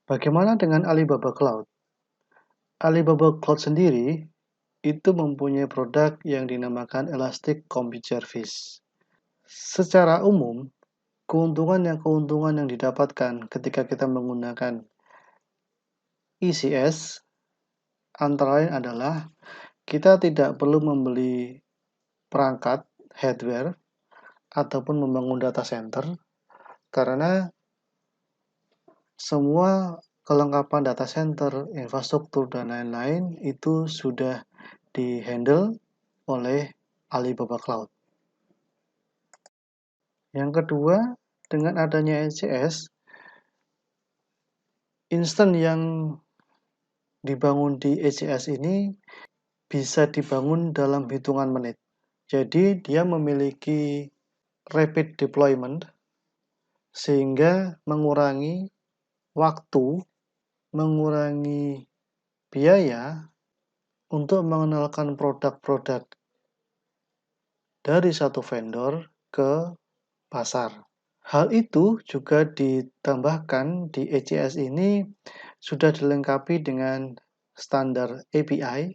Bagaimana dengan Alibaba Cloud? Alibaba Cloud sendiri itu mempunyai produk yang dinamakan Elastic Compute Service. Secara umum, keuntungan yang didapatkan ketika kita menggunakan ECS antara lain adalah kita tidak perlu membeli perangkat hardware ataupun membangun data center karena semua kelengkapan data center, infrastruktur, dan lain-lain itu sudah di-handle oleh Alibaba Cloud. Yang kedua, dengan adanya ECS, instan yang dibangun di ECS ini bisa dibangun dalam hitungan menit. Jadi dia memiliki rapid deployment sehingga mengurangi waktu, mengurangi biaya untuk mengenalkan produk-produk dari satu vendor ke pasar. Hal itu juga ditambahkan di ECS ini sudah dilengkapi dengan standar API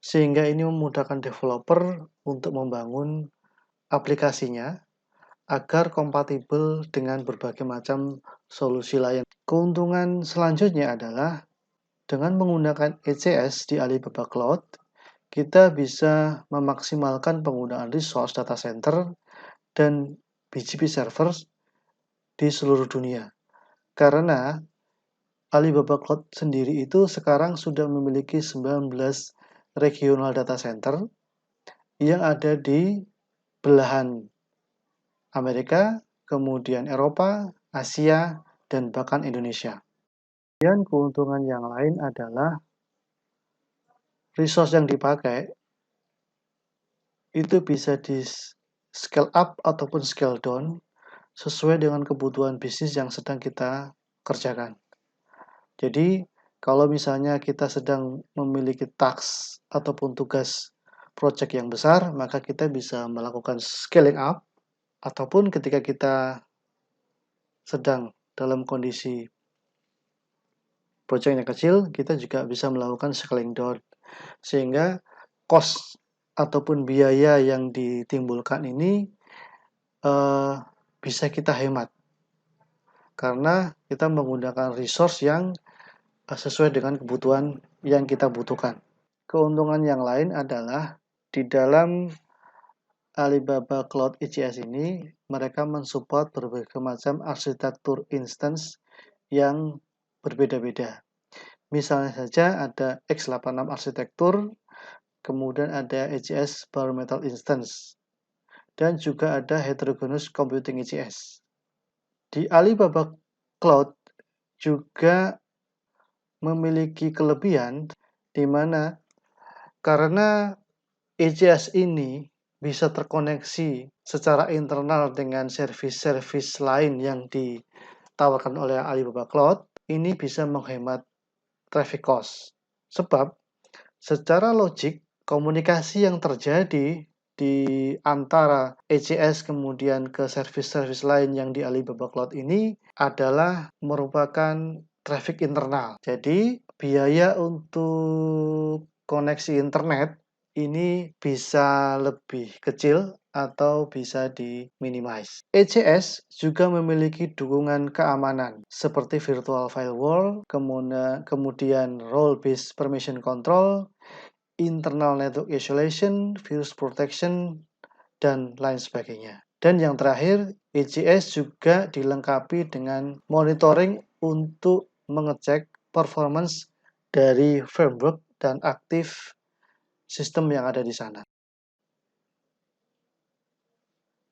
sehingga ini memudahkan developer untuk membangun aplikasinya agar kompatibel dengan berbagai macam solusi lain. Keuntungan selanjutnya adalah dengan menggunakan ECS di Alibaba Cloud, kita bisa memaksimalkan penggunaan resource data center dan BGP servers di seluruh dunia. Karena Alibaba Cloud sendiri itu sekarang sudah memiliki 19 regional data center yang ada di belahan Amerika, kemudian Eropa, Asia, dan bahkan Indonesia. Dan keuntungan yang lain adalah resource yang dipakai itu bisa di scale up ataupun scale down sesuai dengan kebutuhan bisnis yang sedang kita kerjakan. Jadi, kalau misalnya kita sedang memiliki task ataupun tugas project yang besar, maka kita bisa melakukan scaling up, ataupun ketika kita sedang dalam kondisi project yang kecil, kita juga bisa melakukan scaling down. Sehingga cost ataupun biaya yang ditimbulkan ini bisa kita hemat. Karena kita menggunakan resource yang sesuai dengan kebutuhan yang kita butuhkan. Keuntungan yang lain adalah di dalam Alibaba Cloud ECS ini mereka mensupport berbagai macam arsitektur instance yang berbeda-beda. Misalnya saja ada x86 arsitektur, kemudian ada ECS bare metal instance, dan juga ada heterogeneous computing ECS. Di Alibaba Cloud juga memiliki kelebihan di mana karena ECS ini bisa terkoneksi secara internal dengan service-service lain yang ditawarkan oleh Alibaba Cloud, ini bisa menghemat traffic cost. Sebab secara logik komunikasi yang terjadi di antara ECS kemudian ke service-service lain yang di Alibaba Cloud ini adalah merupakan traffic internal. Jadi, biaya untuk koneksi internet ini bisa lebih kecil atau bisa diminimize. ECS juga memiliki dukungan keamanan seperti virtual firewall, kemudian role-based permission control, internal network isolation, virus protection, dan lain sebagainya. Dan yang terakhir, ECS juga dilengkapi dengan monitoring untuk mengecek performance dari framework dan aktif sistem yang ada di sana.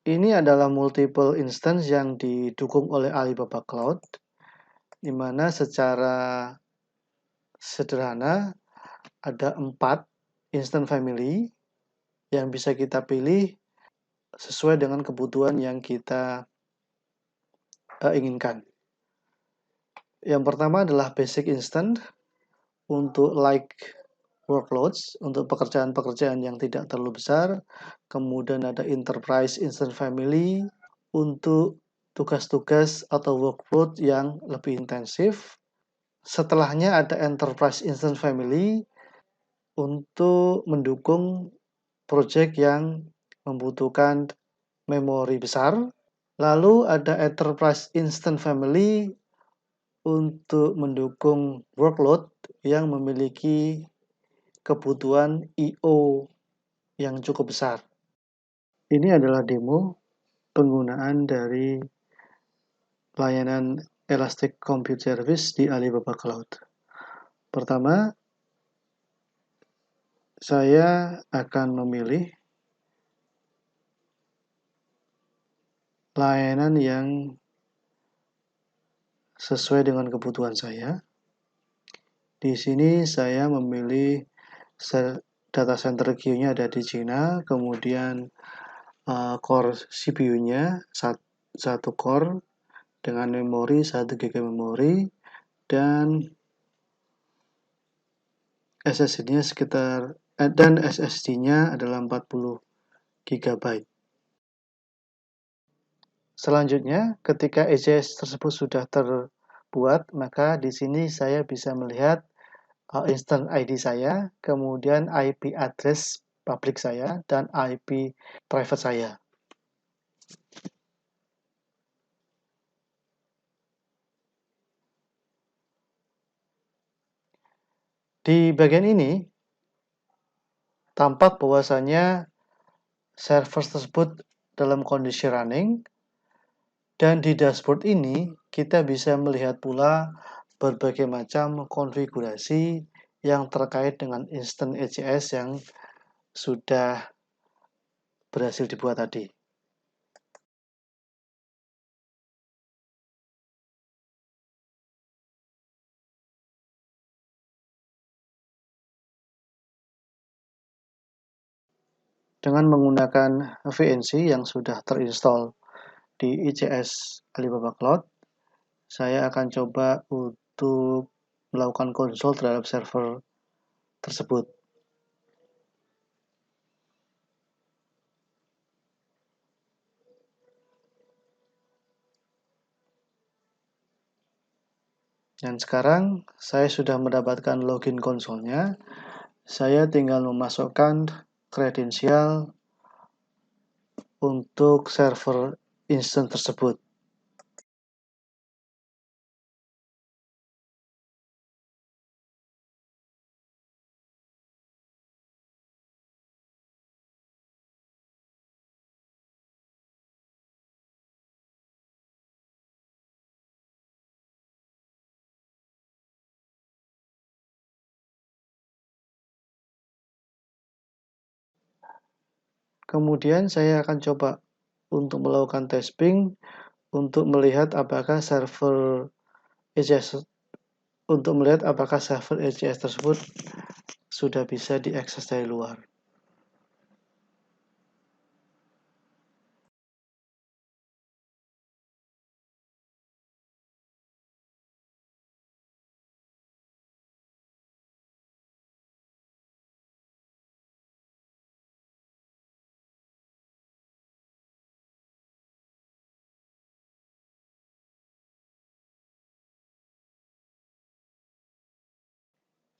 Ini adalah multiple instance yang didukung oleh Alibaba Cloud, di mana secara sederhana ada 4 instance family yang bisa kita pilih sesuai dengan kebutuhan yang kita inginkan. Yang pertama adalah basic instant untuk like workloads, untuk pekerjaan-pekerjaan yang tidak terlalu besar. Kemudian ada enterprise instant family untuk tugas-tugas atau workload yang lebih intensif. setelahnya ada Enterprise Instance Family untuk mendukung project yang membutuhkan memori besar. Lalu ada Enterprise Instance Family untuk mendukung workload yang memiliki kebutuhan I/O yang cukup besar. Ini adalah demo penggunaan dari layanan Elastic Compute Service di Alibaba Cloud. Pertama, saya akan memilih layanan yang sesuai dengan kebutuhan saya. Di sini saya memilih data center queue-nya ada di China, kemudian core CPU-nya satu core dengan memori 1 GB memori, dan SSD-nya adalah 40 GB. Selanjutnya, ketika ECS tersebut sudah terbuat, maka di sini saya bisa melihat instance ID saya, kemudian IP address public saya, dan IP private saya. Di bagian ini, tampak bahwasanya server tersebut dalam kondisi running, dan di dashboard ini kita bisa melihat pula berbagai macam konfigurasi yang terkait dengan instance ECS yang sudah berhasil dibuat tadi. Dengan menggunakan VNC yang sudah terinstall di ECS Alibaba Cloud, saya akan coba untuk melakukan konsol terhadap server tersebut. Dan sekarang saya sudah mendapatkan login konsolnya. Saya tinggal memasukkan kredensial untuk server instance tersebut. Kemudian saya akan coba untuk melakukan testing untuk melihat apakah server ECS tersebut sudah bisa diakses dari luar.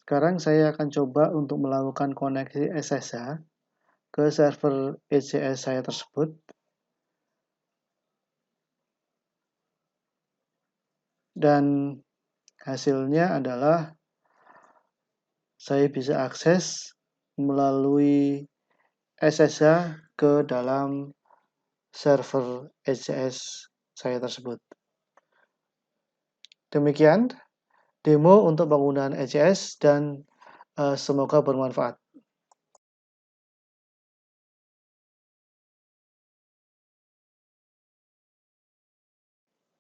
Sekarang saya akan coba untuk melakukan koneksi SSH ke server ECS saya tersebut. Dan hasilnya adalah saya bisa akses melalui SSH ke dalam server ECS saya tersebut. Demikian demo untuk penggunaan ECS dan semoga bermanfaat.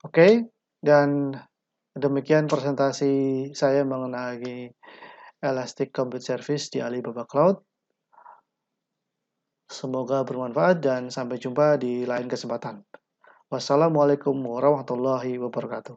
Oke, dan demikian presentasi saya mengenai Elastic Compute Service di Alibaba Cloud. Semoga bermanfaat dan sampai jumpa di lain kesempatan. Wassalamualaikum warahmatullahi wabarakatuh.